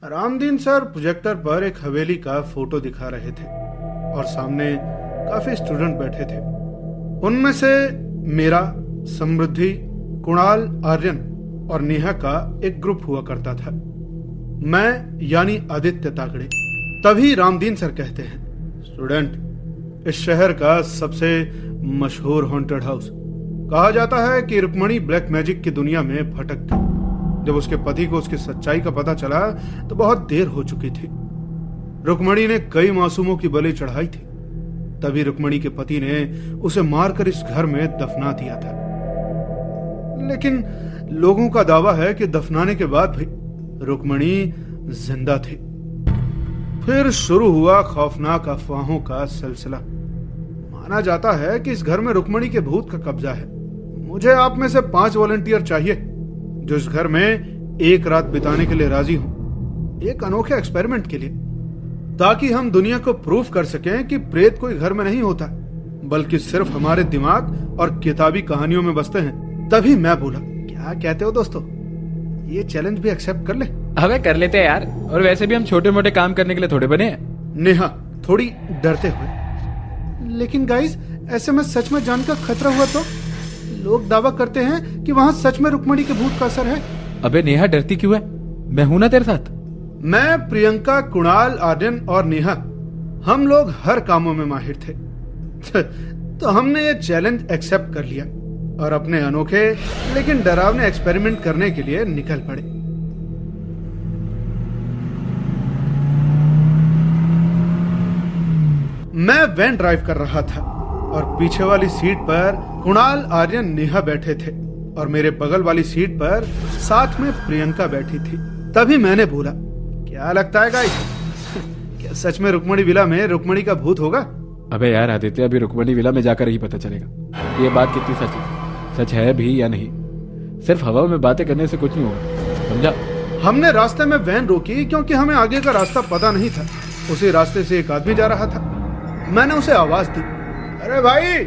Ramdeen sir projector पर एक हवेली का फोटो दिखा रहे थे और सामने काफी स्टूडेंट बैठे थे। उनमें से मेरा, समृद्धि, कुणाल, आर्यन और नेहा का एक ग्रुप हुआ करता था। मैं यानी आदित्य तागड़े। तभी रामदीन सर कहते हैं, स्टूडेंट, इस शहर का सबसे मशहूर हॉन्टेड हाउस कहा जाता है कि रुक्मणी ब्लैक मैजिक की दुनिया में भटक गई। जब उसके पति को उसकी सच्चाई का पता चला तो बहुत देर हो चुकी थी। रुक्मणी ने कई मासूमों की बलि चढ़ाई थी। तभी रुक्मणी के पति ने उसे मारकर इस घर में दफना दिया था। लेकिन लोगों का दावा है कि दफनाने के बाद भी रुक्मणी जिंदा थी। फिर शुरू हुआ खौफनाक अफवाहों का सिलसिला। माना जाता है कि इस घर में रुक्मणी के भूत का कब्जा है। मुझे आप में से 5 वॉलंटियर चाहिए जो इस घर में एक रात बिताने के लिए राजी हों, एक अनोखे एक्सपेरिमेंट के लिए, ताकि हम दुनिया को प्रूफ कर सकें कि प्रेत कोई घर में नहीं होता, बल्कि सिर्फ हमारे दिमाग और किताबी कहानियों में बसते हैं। तभी मैं बोला, क्या कहते हो दोस्तों, ये चैलेंज भी एक्सेप्ट कर ले? हमें कर लेते हैं यार, और वैसे भी हम छोटे मोटे काम करने के लिए थोड़े बने हैं। नेहा थोड़ी डरते हुए, लेकिन गाइस, ऐसे में सच में जान का खतरा हुआ तो? लोग दावा करते हैं कि वहाँ सच में रुक्मणी के भूत का असर है। अबे नेहा, डरती क्यों है? मैं हूं ना तेरे साथ। मैं, प्रियंका, कुणाल, आर्यन और नेहा, हम लोग हर कामों में माहिर थे। तो हमने ये चैलेंज एक्सेप्ट कर लिया और अपने अनोखे लेकिन डरावने एक्सपेरिमेंट करने के लिए निकल पड़े। मैं वैन ड्राइव कर रहा था और पीछे वाली सीट पर कुणाल, आर्यन, नेहा बैठे थे और मेरे बगल वाली सीट पर साथ में प्रियंका बैठी थी। तभी मैंने बोला, क्या लगता है गाइस, क्या सच में रुक्मणी विला में रुक्मणी का भूत होगा? अबे यार आदित्य, अभी रुक्मणी विला में जाकर ही पता चलेगा कि ये बात कितनी सच है भी या नहीं। सिर्फ हवा में बातें करने से कुछ नहीं होगा, समझा? हमने रास्ते में वैन रोकी क्योंकि हमें आगे का रास्ता पता नहीं था। उसी रास्ते से एक आदमी जा रहा था। मैंने उसे आवाज दी, अरे भाई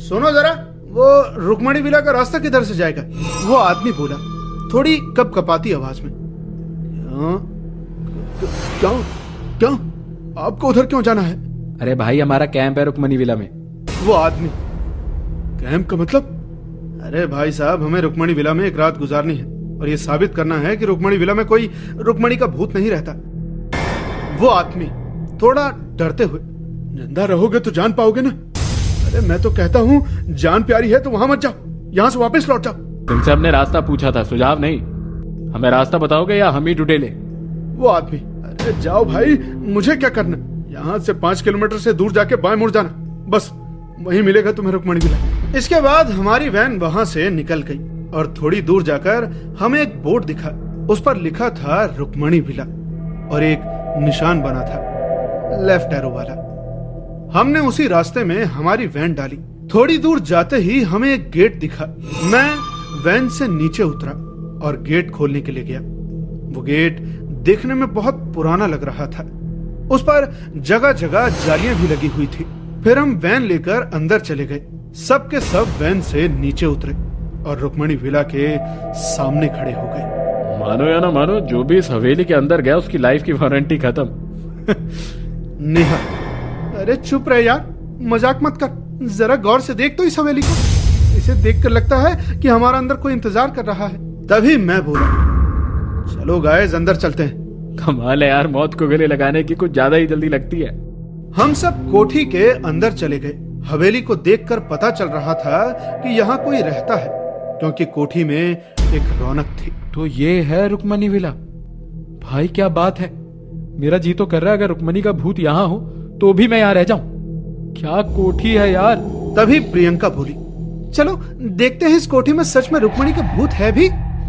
सुनो जरा, वो रुक्मणी विला का रास्ता किधर से जाएगा? वो आदमी बोला थोड़ी कपकपाती आवाज में, क्यों आपको उधर क्यों जाना है? अरे भाई, हमारा कैंप है रुक्मणी विला में। वो आदमी, कैंप का मतलब? अरे भाई साहब, हमें रुक्मणी विला में एक रात गुजारनी है और ये साबित करना है कि रुक्मणी विला में कोई रुक्मणी का भूत नहीं रहता। वो आदमी थोड़ा डरते हुए, जिंदा रहोगे तो जान पाओगे ना? अरे मैं तो कहता हूँ, जान प्यारी है तो वहां मत जाओ, यहाँ से वापस लौट जाओ। तुमसे हमने रास्ता पूछा था, सुझाव नहीं। हमें रास्ता बताओगे या हम ही ढूंढे? वो आदमी, अरे जाओ भाई, मुझे क्या करना? यहाँ से 5 किलोमीटर से दूर जाके बाएं मुड़ जाना, बस वहीं मिलेगा तुम्हें रुक्मणी विला। इसके बाद हमारी वैन वहां से निकल गई और थोड़ी दूर जाकर हमें एक बोर्ड दिखा। उस पर लिखा था रुक्मणी विला और एक निशान बना था, लेफ्ट एरो वाला। हमने उसी रास्ते में हमारी वैन डाली। थोड़ी दूर जाते ही हमें एक गेट दिखा। मैं वैन से नीचे उतरा और गेट खोलने के लिए गया। वो गेट देखने में बहुत पुराना लग रहा था। उस पर जगह जगह जालियां भी लगी हुई थी। फिर हम वैन लेकर अंदर चले गए। सब के सब वैन से नीचे उतरे और रुक्मणी विला के सामने खड़े हो गए। मानो या ना मानो, जो भी इस हवेली के अंदर गया उसकी लाइफ की वारंटी खत्म। नेहा, अरे चुप रहे यार, मजाक मत कर, जरा गौर से देख तो इस हवेली को। इसे देखकर लगता है कि हमारा अंदर कोई इंतजार कर रहा है। तभी मैं बोला, चलो गाइस अंदर चलते हैं। कमाल है यार, मौत को गले लगाने की कुछ ज्यादा ही जल्दी लगती है। हम सब कोठी के अंदर चले गए। हवेली को देखकर पता चल रहा था कि यहाँ कोई रहता है, क्योंकि कोठी में एक रौनक थी। तो ये है रुक्मणी विला? भाई क्या बात है, मेरा जी तो कर रहा है अगर रुक्मणी का भूत यहाँ हो तो भी मैं यहाँ रह जाऊं। क्या कोठी है यार। तभी प्रियंका बोली, चलो देखते हैं इस कोठी में सच में रुक्मणी का भूत है भी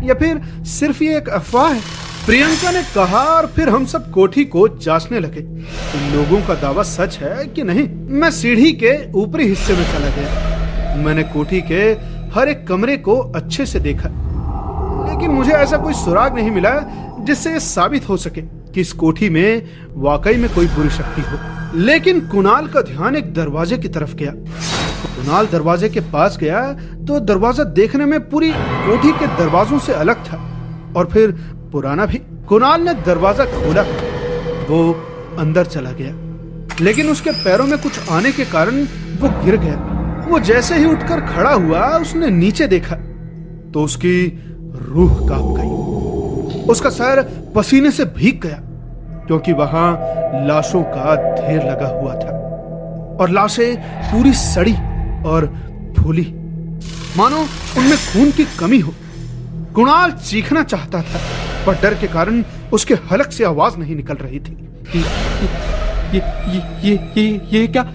या फिर सिर्फ ये एक अफवाह है। प्रियंका ने कहा और फिर हम सब कोठी को जांचने लगे। इन लोगों का दावा सच है कि नहीं। मैं सीढ़ी के ऊपरी हिस्से में चला गया। मैंने कोठी के हर एक कमरे को अच्छे से देखा, लेकिन मुझे ऐसा कोई सुराग नहीं मिला जिससे ये साबित हो सके कि इस कोठी में वाकई में कोई बुरी शक्ति हो। लेकिन कुणाल का ध्यान एक दरवाजे की तरफ गया। कुणाल दरवाजे के पास गया तो दरवाजा देखने में पूरी कोठी के दरवाजों से अलग था और फिर पुराना भी। कुणाल ने दरवाजा खोला, वो अंदर चला गया, लेकिन उसके पैरों में कुछ आने के कारण वो गिर गया। वो जैसे ही उठकर खड़ा हुआ, उसने नीचे देखा तो उसकी रूह कांप गई। उसका सर पसीने से भीग गया, क्योंकि वहां लाशों का ढेर लगा हुआ था और लाशें पूरी सड़ी और फूली, मानो उनमें खून की कमी हो। कुणाल चीखना चाहता था, पर डर के कारण उसके हलक से आवाज नहीं निकल रही थी। ये क्या,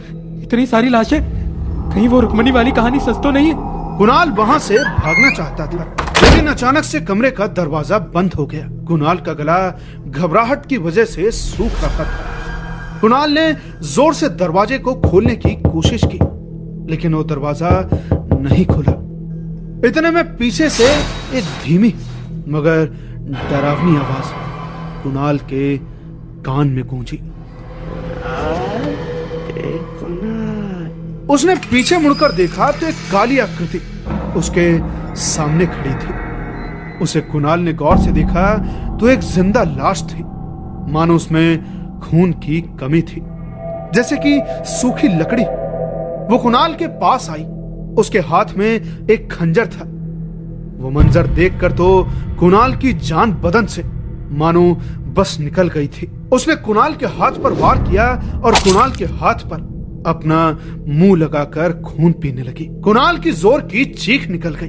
इतनी सारी लाशें, कहीं वो रुक्मणी वाली कहानी सच तो नहीं है? कुणाल वहां से भागना चाहता था, लेकिन अचानक से कमरे का दरवाजा बंद हो गया। कुणाल का गला घबराहट की वजह से सूख रहा था। कुणाल ने जोर से दरवाजे को खोलने की कोशिश की, लेकिन वो दरवाजा नहीं खुला। इतने में पीछे से एक धीमी मगर डरावनी आवाज कुणाल के कान में गूंजी। उसने पीछे मुड़कर देखा तो एक काली आकृति उसके सामने खड़ी थी। उसे कुणाल ने गौर से देखा तो एक जिंदा लाश थी, मानो उसमें खून की कमी थी, जैसे कि सूखी लकड़ी। वो कुणाल के पास आई, उसके हाथ में एक खंजर था। वो मंजर देखकर तो कुणाल की जान बदन से मानो बस निकल गई थी। उसने कुणाल के हाथ पर वार किया और कुणाल के हाथ पर अपना मुंह लगाकर खून पीने लगी। कुणाल की जोर की चीख निकल गई।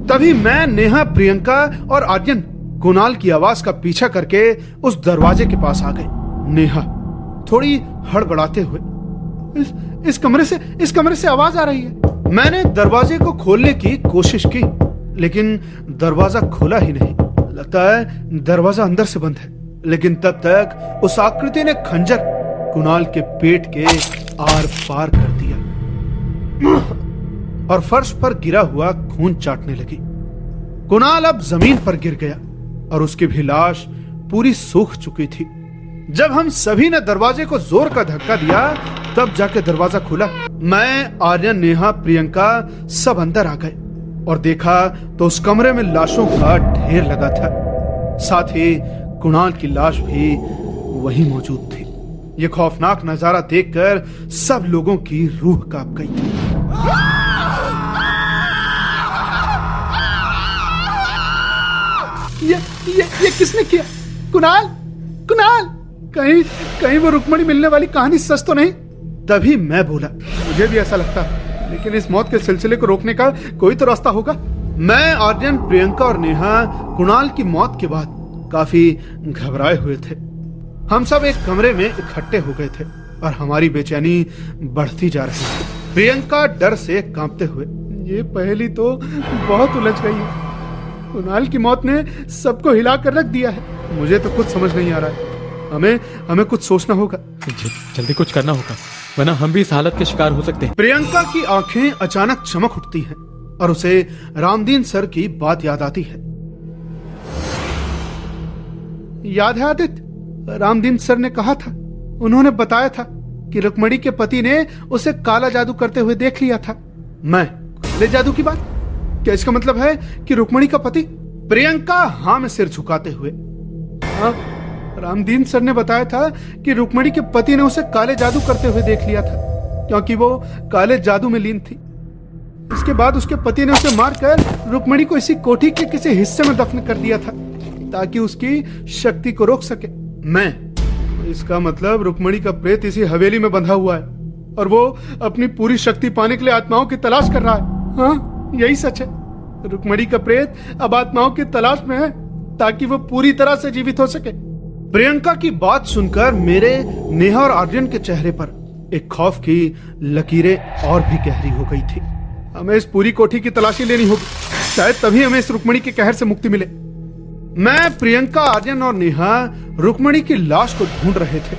तभी मैं, नेहा, प्रियंका और आर्यन कुणाल की आवाज का पीछा करके उस दरवाजे के पास आ गए। नेहा थोड़ी हड़बड़ाते हुए, इस कमरे से आवाज आ रही है। मैंने दरवाजे को खोलने की कोशिश की, लेकिन दरवाजा खुला ही नहीं। लगता है दरवाजा अंदर से बंद है। लेकिन तब तक उस आकृति ने खंजर कुणाल के पेट के आर पार कर दिया और फर्श पर गिरा हुआ खून चाटने लगी। कुणाल अब जमीन पर गिर गया और उसकी भी लाश पूरी सूख चुकी थी। जब हम सभी ने दरवाजे को जोर का धक्का दिया, तब जाके दरवाजा खुला। मैं, आर्यन, नेहा, प्रियंका सब अंदर आ गए और देखा तो उस कमरे में लाशों का ढेर लगा था। साथ ही कुणाल की लाश भी वहीं मौजूद थी। ये खौफनाक नजारा देखकर सब लोगों की रूह कांप गई थी। ये किसने किया? कुणाल, कहीं वो रुक्मणी मिलने वाली कहानी सच तो नहीं? तभी मैं बोला, मुझे भी ऐसा लगता, लेकिन इस मौत के सिलसिले को रोकने का कोई तो रास्ता होगा। मैं, आर्यन, प्रियंका और नेहा कुणाल की मौत के बाद काफी घबराए हुए थे। हम सब एक कमरे में इकट्ठे हो गए थे और हमारी बेचैनी बढ़ती जा रही थी। प्रियंका डर से कांपते हुए, ये पहेली तो बहुत उलझ गई है। कुणाल की मौत ने सबको हिला कर रख दिया है। मुझे तो कुछ समझ नहीं आ रहा है। हमें कुछ सोचना होगा। जल्दी कुछ करना होगा, वरना हम भी इस हालत के शिकार हो सकते हैं। प्रियंका की आंखें अचानक चमक उठती हैं और उसे रामदीन सर की बात याद आती है। याद है आदित्य, रामदीन सर ने कहा था, उन्होंने बताया था कि रुक्मणी के पति ने उसे काला जादू करते हुए देख लिया था। मैं, काले जादू की बात? क्या इसका मतलब है कि रुक्मणी का पति? प्रियंका हाँ में सिर झुकाते हुए, हाँ, रामदीन सर ने बताया था कि रुक्मणी के पति ने उसे काले जादू करते हुए देख लिया था, क्योंकि वो काले जादू में लीन थी। इसके बाद उसके पति ने उसे मारकर रुक्मणी को इसी कोठी के किसी हिस्से में दफन कर दिया था, ताकि उसकी शक्ति को रोक सके। मैं, इसका मतलब रुक्मणी का प्रेत इसी हवेली में बंधा हुआ है और वो अपनी पूरी शक्ति पाने के लिए आत्माओं की तलाश कर रहा है। हाँ, यही सच है। रुक्मणी का प्रेत अब आत्माओं की तलाश में है, ताकि वो पूरी तरह से जीवित हो सके। प्रियंका की बात सुनकर मेरे, नेहा और आर्यन के चेहरे पर एक खौफ की लकीरें और भी गहरी हो गई थी। हमें इस पूरी कोठी की तलाशी लेनी होगी, शायद तभी हमें इस रुक्मणी के कहर से मुक्ति मिले। मैं, प्रियंका, आर्यन और नेहा रुक्मणी की लाश को ढूंढ रहे थे।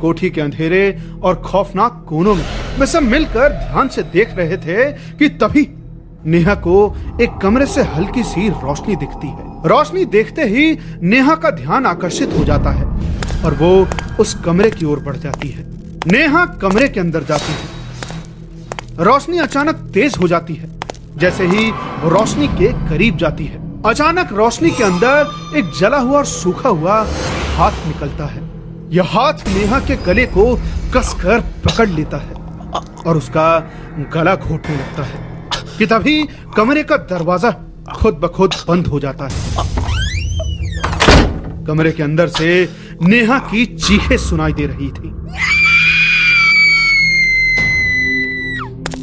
कोठी के अंधेरे और खौफनाक कोनों में वे सब मिलकर ध्यान से देख रहे थे कि तभी नेहा को एक कमरे से हल्की सी रोशनी दिखती है। रोशनी देखते ही नेहा का ध्यान आकर्षित हो जाता है और वो उस कमरे की ओर बढ़ जाती है। नेहा कमरे के अंदर जाती है। रोशनी अचानक तेज हो जाती है। जैसे ही वो रोशनी के करीब जाती है, अचानक रोशनी के अंदर एक जला हुआ और सूखा हुआ हाथ निकलता है। यह हाथ नेहा के गले को कसकर पकड़ लेता है और उसका गला घोटने लगता है कि तभी कमरे का दरवाजा खुद ब खुद बंद हो जाता है। कमरे के अंदर से नेहा की चीखें सुनाई दे रही थी,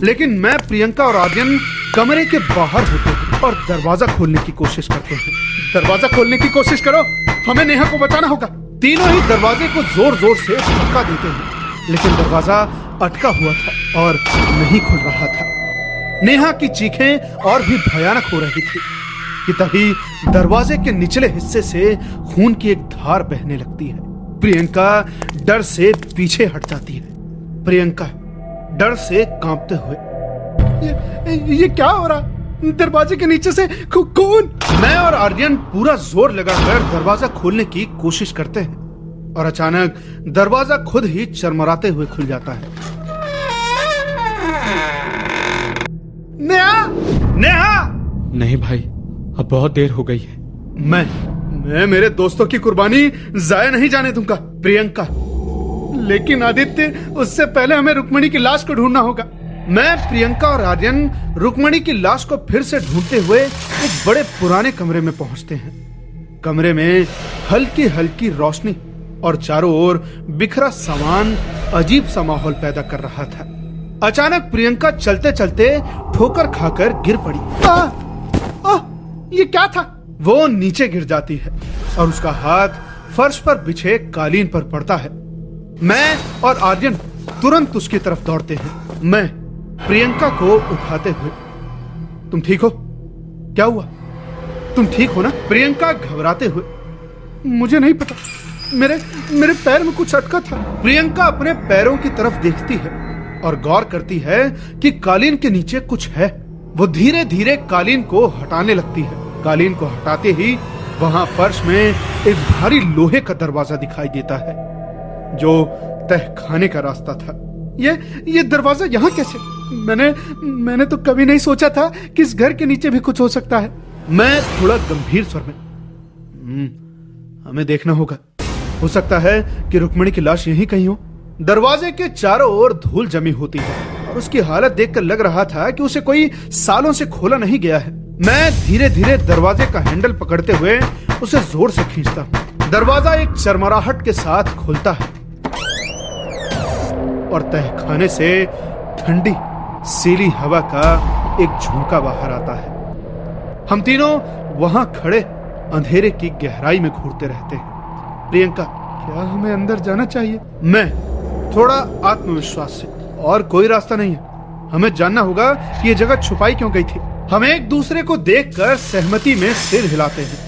लेकिन मैं, प्रियंका और आर्यन कमरे के बाहर होते हैं और दरवाजा खोलने की कोशिश करते हैं। दरवाजा खोलने की कोशिश करो, हमें नेहा को बचाना होगा। तीनों ही दरवाजे को जोर जोर से धक्का देते हैं, लेकिन दरवाजा अटका हुआ था और नहीं खुल रहा था। नेहा की चीखें और भी भयानक हो रही थी कि तभी दरवाजे के निचले हिस्से से खून की एक धार बहने लगती है। प्रियंका डर से पीछे हट जाती है। प्रियंका डर से कांपते हुए, ये क्या हो रहा? दरवाजे के नीचे से खून। मैं और आर्यन पूरा जोर लगाकर दरवाजा खोलने की कोशिश करते हैं और अचानक दरवाजा खुद ही चरमराते हुए खुल जाता है। नेहा! नेहा! नहीं भाई, अब बहुत देर हो गई है। मैं मेरे दोस्तों की कुर्बानी जाया नहीं जाने दूंगा। प्रियंका, लेकिन आदित्य, उससे पहले हमें रुक्मणी की लाश को ढूंढना होगा। मैं, प्रियंका और आर्यन रुक्मणी की लाश को फिर से ढूंढते हुए एक बड़े पुराने कमरे में पहुंचते हैं। कमरे में हल्की हल्की रोशनी और चारों ओर बिखरा सामान अजीब सा माहौल पैदा कर रहा था। अचानक प्रियंका चलते चलते ठोकर खाकर गिर पड़ी। ये क्या था? वो नीचे गिर जाती है और उसका हाथ फर्श पर बिछे कालीन पर पड़ता है। मैं और आर्यन तुरंत उसकी तरफ दौड़ते हैं, मैं प्रियंका को उठाते हुए। तुम ठीक हो? क्या हुआ? तुम ठीक हो ना? प्रियंका घबराते हुए, मुझे नहीं पता, मेरे पैर में कुछ अटका था। प्रियंका अपने पैरों की तरफ देखती है और गौर करती है कि कालीन के नीचे कुछ है। वो धीरे धीरे कालीन को हटाने लगती है। कालीन को हटाते ही वहां फर्श में एक भारी लोहे का दरवाजा दिखाई देता है जो तहखाने का रास्ता था। ये दरवाजा यहाँ कैसे? मैंने तो कभी नहीं सोचा था कि इस घर के नीचे भी कुछ हो सकता है। मैं थोड़ा गंभीर स्वर में, हमें देखना होगा, हो सकता है कि रुक्मणी की लाश यहीं कहीं हो। दरवाजे के चारों ओर धूल जमी होती है और उसकी हालत देखकर लग रहा था कि उसे कोई सालों से खोला नहीं गया है। मैं धीरे धीरे दरवाजे का हैंडल पकड़ते हुए उसे जोर से खींचता हूँ। दरवाजा एक चरमराहट के साथ खुलता है और तहखाने से ठंडी सीली हवा का एक झोंका बाहर आता है। हम तीनों वहां खड़े अंधेरे की गहराई में घूरते रहते हैं। प्रियंका, क्या हमें अंदर जाना चाहिए? मैं थोड़ा आत्मविश्वास से, और कोई रास्ता नहीं है, हमें जानना होगा कि ये जगह छुपाई क्यों गई थी। हम एक दूसरे को देखकर सहमति में सिर हिलाते हैं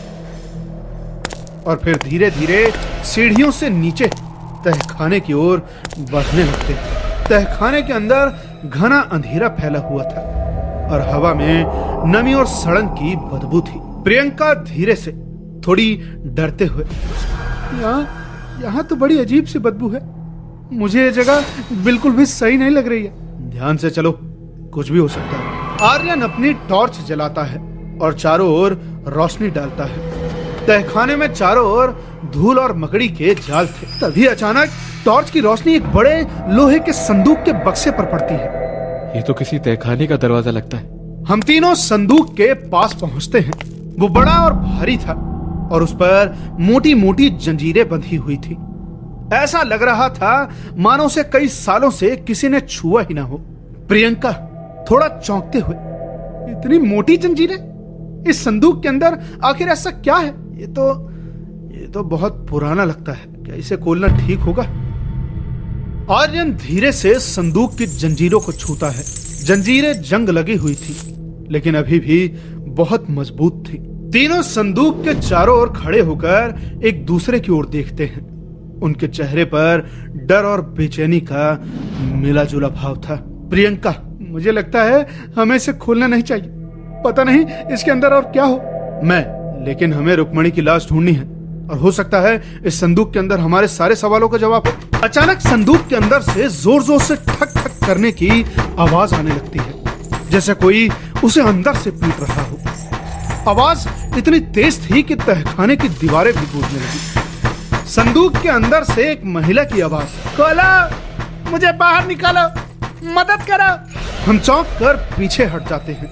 और फिर धीरे धीरे सीढ़ियों से नीचे तहखाने की ओर बढ़ने लगते हैं। तहखाने के अंदर घना अंधेरा फैला हुआ था और हवा में नमी और सड़न की बदबू थी। प्रियंका धीरे से, थोड़ी डरते हुए, यहाँ तो बड़ी अजीब सी बदबू है, मुझे ये जगह बिल्कुल भी सही नहीं लग रही है। ध्यान से चलो, कुछ भी हो सकता है। आर्यन अपनी टॉर्च जलाता है और चारों ओर रोशनी डालता है। तहखाने में चारों ओर धूल और मकड़ी के जाल थे। तभी अचानक टॉर्च की रोशनी एक बड़े लोहे के संदूक के बक्से पर पड़ती है। ये तो किसी तहखाने का दरवाजा लगता है। हम तीनों संदूक के पास पहुंचते हैं। वो बड़ा और भारी था और उस पर मोटी मोटी जंजीरें बंधी हुई थी। ऐसा लग रहा था मानो उसे कई सालों से किसी ने छुआ ही ना हो। प्रियंका थोड़ा चौंकते हुए, इतनी मोटी जंजीरें इस संदूक के अंदर, आखिर ऐसा क्या है? ये तो बहुत पुराना लगता है, क्या इसे खोलना ठीक होगा? आर्यन धीरे से संदूक की जंजीरों को छूता है। जंजीरें जंग लगी हुई थी, लेकिन अभी भी बहुत मजबूत थी। तीनों संदूक के चारों ओर खड़े होकर एक दूसरे की ओर देखते हैं। उनके चेहरे पर डर और बेचैनी का मिला जुला भाव था। प्रियंका, मुझे लगता है हमें इसे खोलना नहीं चाहिए, पता नहीं इसके अंदर और क्या हो। मैं, लेकिन हमें रुक्मणी की लाश ढूंढनी है और हो सकता है इस संदूक के अंदर हमारे सारे सवालों का जवाब हो। अचानक संदूक के अंदर से जोर जोर से ठक ठक करने की आवाज आने लगती है, जैसे कोई उसे अंदर से पीट रहा हो। आवाज इतनी तेज थी कि तहखाने की दीवारें भी गूंजने लगी। संदूक के अंदर से एक महिला की आवाज, खोलो, मुझे बाहर निकालो, मदद करो। हम चौंक कर पीछे हट जाते हैं।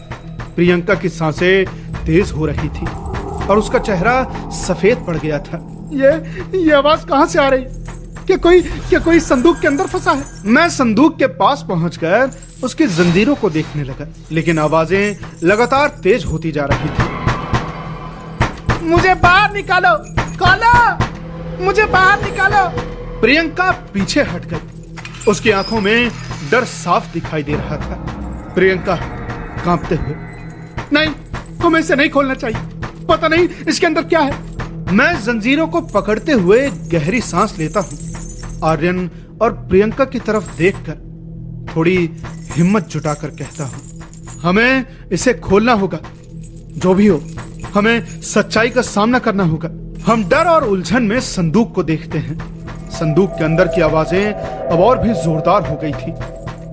प्रियंका की सांसें तेज हो रही थी और उसका चेहरा सफेद पड़ गया था। ये आवाज कहां से आ रही? क्या कोई संदूक के अंदर फंसा है? मैं संदूक के पास पहुंचकर उसकी जंजीरों को देखने लगा, लेकिन आवाजें लगातार तेज होती जा रही थी। मुझे बाहर निकालो, खोलो, मुझे बाहर निकालो। प्रियंका पीछे हट गई। उसकी आंखों में डर साफ दिखाई दे रहा था। प्रियंका कांपते हुए, नहीं, हमें इसे नहीं खोलना चाहिए, पता नहीं इसके अंदर क्या है। मैं जंजीरों को पकड़ते हुए गहरी सांस लेता हूं। आर्यन और प्रियंका की तरफ देखकर थोड़ी हिम्मत जुटाकर कहता हूं, हमें इसे खोलना होगा। जो भी हो, हमें सच्चाई का सामना करना होगा। हम डर और उलझन में संदूक को देखते हैं। संदूक के अंदर की आवाजें अब और भी जोरदार हो गई थी,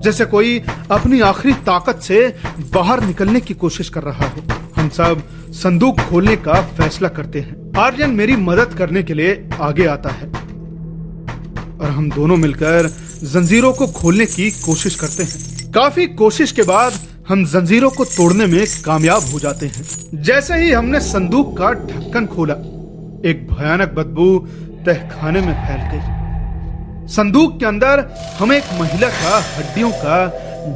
जैसे कोई अपनी आखिरी ताकत से बाहर निकलने की कोशिश कर रहा हो। हम सब संदूक खोलने का फैसला करते हैं। आर्यन मेरी मदद करने के लिए आगे आता है और हम दोनों मिलकर जंजीरों को खोलने की कोशिश करते हैं। काफी कोशिश के बाद हम जंजीरों को तोड़ने में कामयाब हो जाते हैं। जैसे ही हमने संदूक का ढक्कन खोला, एक भयानक बदबू तहखाने में फैल गई। संदूक के अंदर हमें एक महिला का हड्डियों का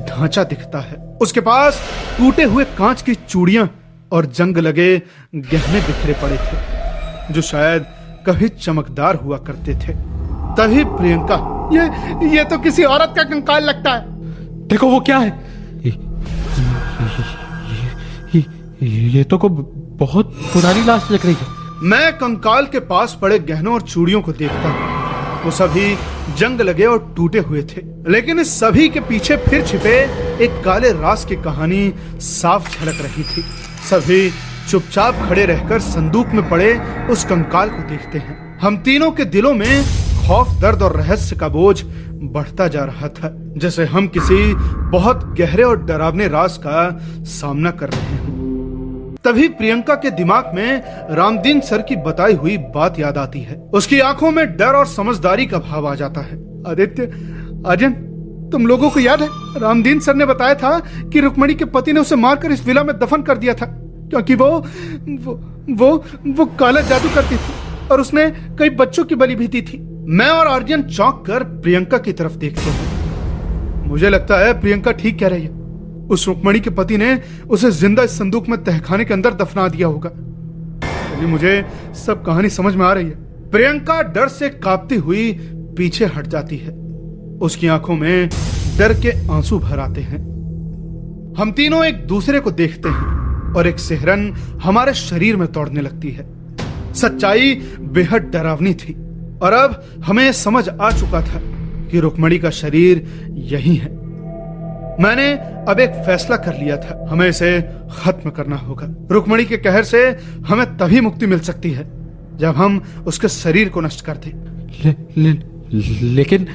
ढांचा दिखता है। उसके पास टूटे हुए कांच की चूड़ियां और जंग लगे गहने बिखरे पड़े थे, जो शायद कभी चमकदार हुआ करते थे। तभी प्रियंका, ये तो किसी औरत का कंकाल लगता है। देखो वो क्या है? ये तो को बहुत पुरानी लाश लग रही है। मैं कंकाल के पास पड़े गहनों और चूड़ियों को देखता हूँ। वो सभी जंग लगे और टूटे हुए थे, लेकिन इस सभी के पीछे फिर छिपे एक काले राज की कहानी साफ झलक रही थी। सभी चुपचाप खड़े रहकर संदूक में पड़े उस कंकाल को देखते हैं। हम तीनों के दिलों में खौफ, दर्द और रहस्य का बोझ बढ़ता जा रहा था, जैसे हम किसी बहुत गहरे और डरावने राज का सामना कर रहे हैं। तभी प्रियंका के दिमाग में रामदीन सर की बताई हुई बात याद आती है। उसकी आंखों में डर और समझदारी का भाव आ जाता है। आदित्य, आर्यन, तुम लोगों को याद है रामदीन सर ने बताया था कि रुक्मणी के पति ने उसे मारकर इस विला में दफन कर दिया था, क्योंकि वो काला जादू करती थी और उसने कई बच्चों की बलि भी दी थी। मैं और आर्यन चौंक कर प्रियंका की तरफ देखते हैं। मुझे लगता है प्रियंका ठीक कह रही है। उस रुक्मणी के पति ने उसे जिंदा इस संदूक में तहखाने के अंदर दफना दिया होगा। मुझे सब कहानी समझ में आ रही है। प्रियंका डर से कांपती हुई पीछे हट जाती है। उसकी आंखों में डर के आंसू भर आते हैं। हम तीनों एक दूसरे को देखते हैं और एक सिहरन हमारे शरीर में दौड़ने लगती है। सच्चाई बेहद डरावनी थी और अब हमें समझ आ चुका था कि रुक्मणी का शरीर यही है। मैंने अब एक फैसला कर लिया था, हमें इसे खत्म करना होगा। रुक्मणी के कहर से हमें तभी मुक्ति मिल सकती है जब हम उसके शरीर को नष्ट कर दें। लेकिन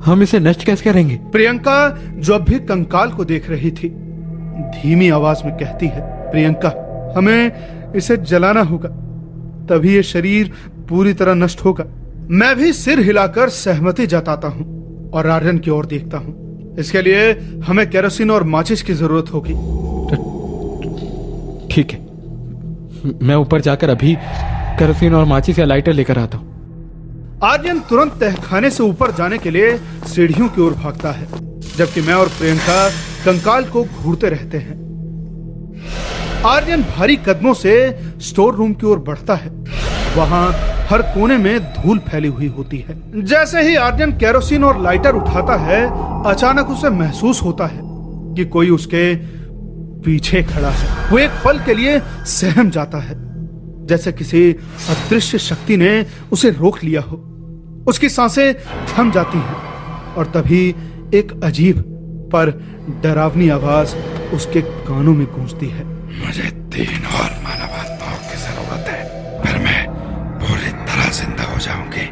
हम इसे नष्ट कैसे करेंगे? प्रियंका, जो अब भी कंकाल को देख रही थी, धीमी आवाज में कहती है, प्रियंका, हमें इसे जलाना होगा, तभी ये शरीर पूरी तरह नष्ट होगा। मैं भी सिर हिलाकर सहमति जताता हूँ और आर्यन की ओर देखता हूँ। इसके लिए हमें केरोसिन और माचिस की जरूरत होगी। ठीक है, मैं ऊपर जाकर अभी केरोसिन और माचिस या लाइटर लेकर आता हूँ। आर्यन तुरंत तहखाने से ऊपर जाने के लिए सीढ़ियों की ओर भागता है, जबकि मैं और प्रियंका कंकाल को घूरते रहते हैं। आर्यन भारी कदमों से स्टोर रूम की ओर बढ़ता है। वहां हर कोने में धूल फैली हुई होती है। जैसे ही आर्यन केरोसिन और लाइटर उठाता है, अचानक उसे महसूस होता है कि कोई उसके पीछे खड़ा है। वो एक पल के लिए सहम जाता है, जैसे किसी अदृश्य शक्ति ने उसे रोक लिया हो। उसकी सांसें थम जाती हैं और तभी एक अजीब पर डरावनी आवाज उसके कानों में गूंजती है। मुझे 3 और मानव आत्माओं की जरूरत है, फिर मैं पूरी तरह जिंदा हो जाऊंगी।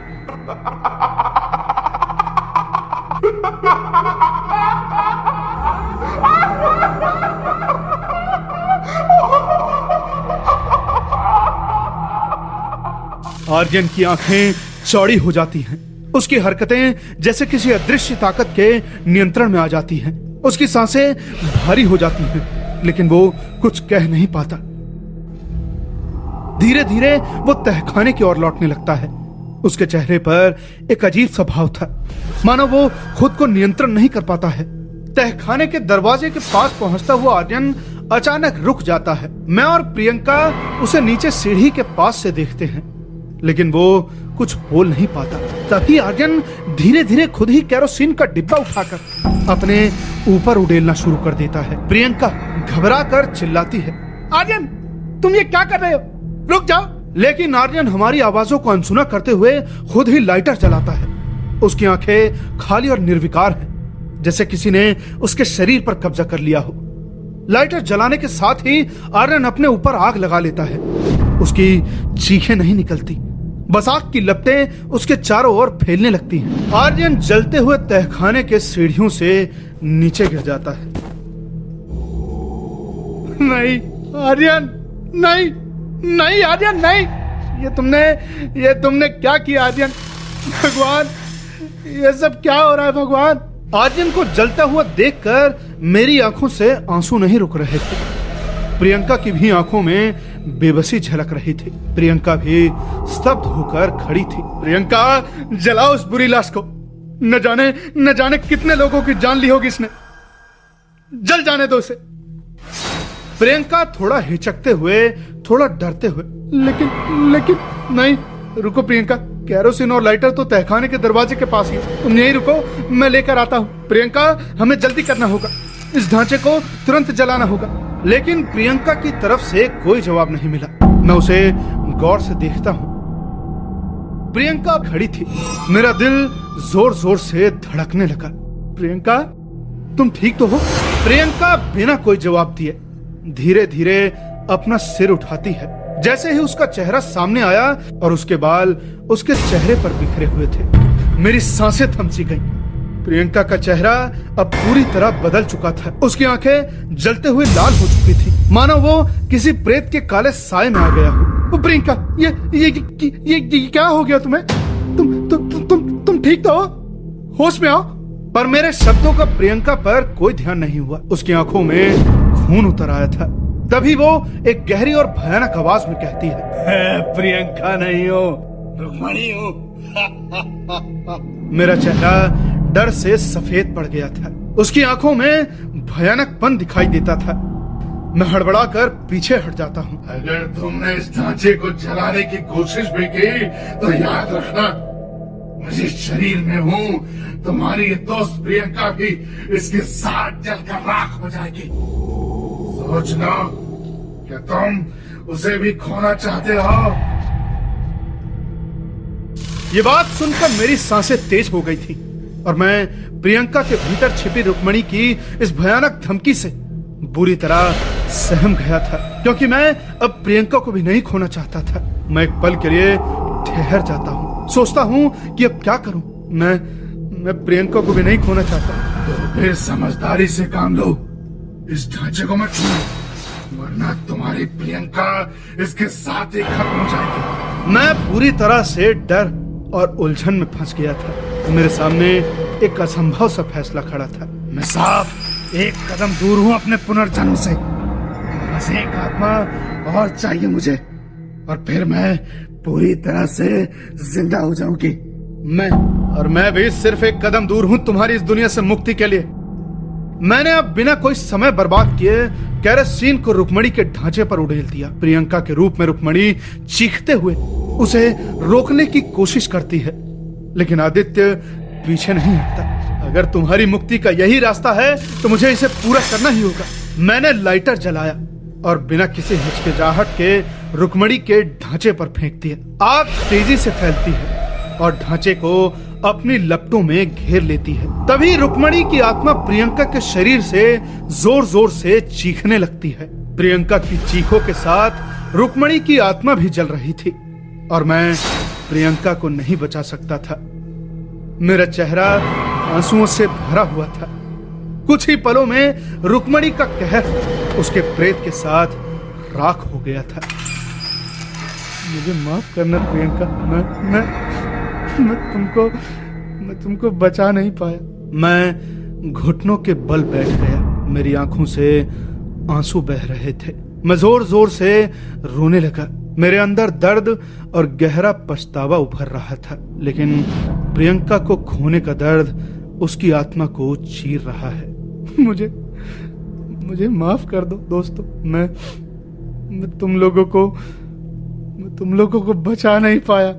आर्यन की आंखें चौड़ी हो जाती हैं। उसकी हरकतें जैसे किसी अदृश्य ताकत के नियंत्रण में आ जाती हैं। उसकी सांसें भारी हो जाती हैं, लेकिन वो कुछ कह नहीं पाता। धीरे धीरे वो तहखाने की ओर लौटने लगता है। उसके चेहरे पर एक अजीब सा भाव था, मानो वो खुद को नियंत्रण नहीं कर पाता है। तहखाने के दरवाजे के पास पहुंचता हुआ आर्यन अचानक रुक जाता है। मैं और प्रियंका उसे नीचे सीढ़ी के पास से देखते हैं, लेकिन वो कुछ बोल नहीं पाता। तभी आर्यन धीरे धीरे खुद ही केरोसिन का डिब्बा उठाकर अपने ऊपर उड़ेलना शुरू कर देता है। प्रियंका घबरा कर चिल्लाती है, आर्यन तुम ये क्या कर रहे हो, रुक जाओ। लेकिन आर्यन हमारी आवाजों को अनसुना करते हुए खुद ही लाइटर जलाता है। उसकी आंखें खाली और निर्विकार हैं, जैसे किसी ने उसके शरीर पर कब्जा कर लिया हो। लाइटर जलाने के साथ ही आर्यन अपने ऊपर आग लगा लेता है। उसकी चीखें नहीं निकलती, बस आग की लपटें उसके चारों ओर फैलने लगती हैं। आर्यन जलते हुए तहखाने के सीढ़ियों से नीचे गिर जाता है। नहीं आर्यन, नहीं नहीं आर्यन, नहीं, ये तुमने क्या किया आर्यन? भगवान, ये सब क्या हो रहा है भगवान? आर्यन को जलता हुआ देखकर मेरी आंखों से आंसू नहीं रुक रहे थे। प्रियंका की भी आंखों में बेबसी झलक रही थी। प्रियंका भी स्तब्ध होकर खड़ी थी। प्रियंका, जलाओ उस बुरी लाश को। न जाने कितने लोगों की जान ली होगी इसने। जल जाने दो उसे। प्रियंका थोड़ा हिचकते हुए, थोड़ा डरते हुए, लेकिन नहीं, रुको प्रियंका, केरोसिन और लाइटर तो तहखाने के दरवाजे के पास ही है। तुम यहीं रुको, मैं लेकर आता हूँ। प्रियंका, हमें जल्दी करना होगा, इस ढांचे को तुरंत जलाना होगा। लेकिन प्रियंका की तरफ से कोई जवाब नहीं मिला। मैं उसे गौर से देखता हूँ। प्रियंका खड़ी थी। मेरा दिल जोर जोर से धड़कने लगा। प्रियंका, तुम ठीक तो हो? प्रियंका बिना कोई जवाब दिए धीरे धीरे अपना सिर उठाती है। जैसे ही उसका चेहरा सामने आया और उसके बाल उसके चेहरे पर बिखरे हुए थे, मेरी सांसें थम सी गईं। प्रियंका का चेहरा अब पूरी तरह बदल चुका था। उसकी आंखें जलते हुए लाल हो चुकी थी, मानो वो किसी प्रेत के काले साए में आ गया हो। प्रियंका, ये क्या हो गया तुम्हें? तुम ठीक तो हो? होश में आओ। पर मेरे शब्दों का प्रियंका पर कोई ध्यान नहीं हुआ। उसकी आंखों में खून उतर आया था। तभी वो एक गहरी और भयानक आवाज में कहती है, प्रियंका नहीं हो, रुक्मणी हो। मेरा चेहरा डर से सफेद पड़ गया था। उसकी आंखों में भयानकपन दिखाई देता था। मैं हड़बड़ा कर पीछे हट जाता हूँ। अगर तुमने इस ढांचे को जलाने की कोशिश भी की तो याद रखना, मुझे शरीर में हूँ, तुम्हारी ये दोस्त प्रियंका भी इसके साथ जलकर राख हो जाएगी। सोच लो कि तुम उसे भी खोना चाहते हो। ये बात सुनकर मेरी सांसें तेज हो गई थी और मैं प्रियंका के भीतर छिपी रुक्मणी की इस भयानक धमकी से बुरी तरह सहम गया था, क्योंकि मैं अब प्रियंका को भी नहीं खोना चाहता था। मैं एक पल के लिए ठहर जाता हूँ, सोचता हूँ कि अब क्या करूँ। मैं प्रियंका को भी नहीं खोना चाहता। तो फिर समझदारी से काम लो, इस ढांचे को मत छूओ, वरना तुम्हारी प्रियंका इसके साथ ही खत्म हो जाएगी। मैं पूरी तरह से डर और उलझन में फंस गया था। मेरे सामने एक असंभव सा फैसला खड़ा था। मैं साफ एक कदम दूर हूँ अपने पुनर्जन्म से। बस एक आत्मा और चाहिए मुझे, और फिर मैं पूरी तरह से जिंदा हो जाऊंगी। मैं भी सिर्फ एक कदम दूर हूँ तुम्हारी इस दुनिया से मुक्ति के लिए। मैंने अब बिना कोई समय बर्बाद किए केरोसिन को रुक्मणी के ढांचे पर उड़ेल दिया। प्रियंका के रूप में रुक्मणी चीखते हुए उसे रोकने की कोशिश करती है, लेकिन आदित्य पीछे नहीं हटता। अगर तुम्हारी मुक्ति का यही रास्ता है तो मुझे इसे पूरा करना ही होगा। मैंने लाइटर जलाया और बिना किसी हिचकिचाहट के रुक्मणी के ढांचे पर फेंक दिया। आग तेजी से फैलती है और ढांचे को अपनी लपटों में घेर लेती है। तभी रुक्मणी की आत्मा प्रियंका के शरीर से जोर जोर से चीखने लगती है। प्रियंका की चीखों के साथ रुक्मणी की आत्मा भी जल रही थी और मैं प्रियंका को नहीं बचा सकता था। मेरा चेहरा आंसुओं से भरा हुआ था। कुछ ही पलों में रुक्मणी का कहर उसके प्रेत के साथ राख हो गया था। मुझे माफ करना प्रियंका। मैं तुमको बचा नहीं पाया। मैं घुटनों के बल बैठ गया। मेरी आंखों से आंसू बह रहे थे। मैं जोर जोर से रोने लगा। मेरे अंदर दर्द और गहरा पछतावा उभर रहा था, लेकिन प्रियंका को खोने का दर्द उसकी आत्मा को चीर रहा है। मुझे माफ कर दो दोस्तों। मैं तुम लोगों को बचा नहीं पाया।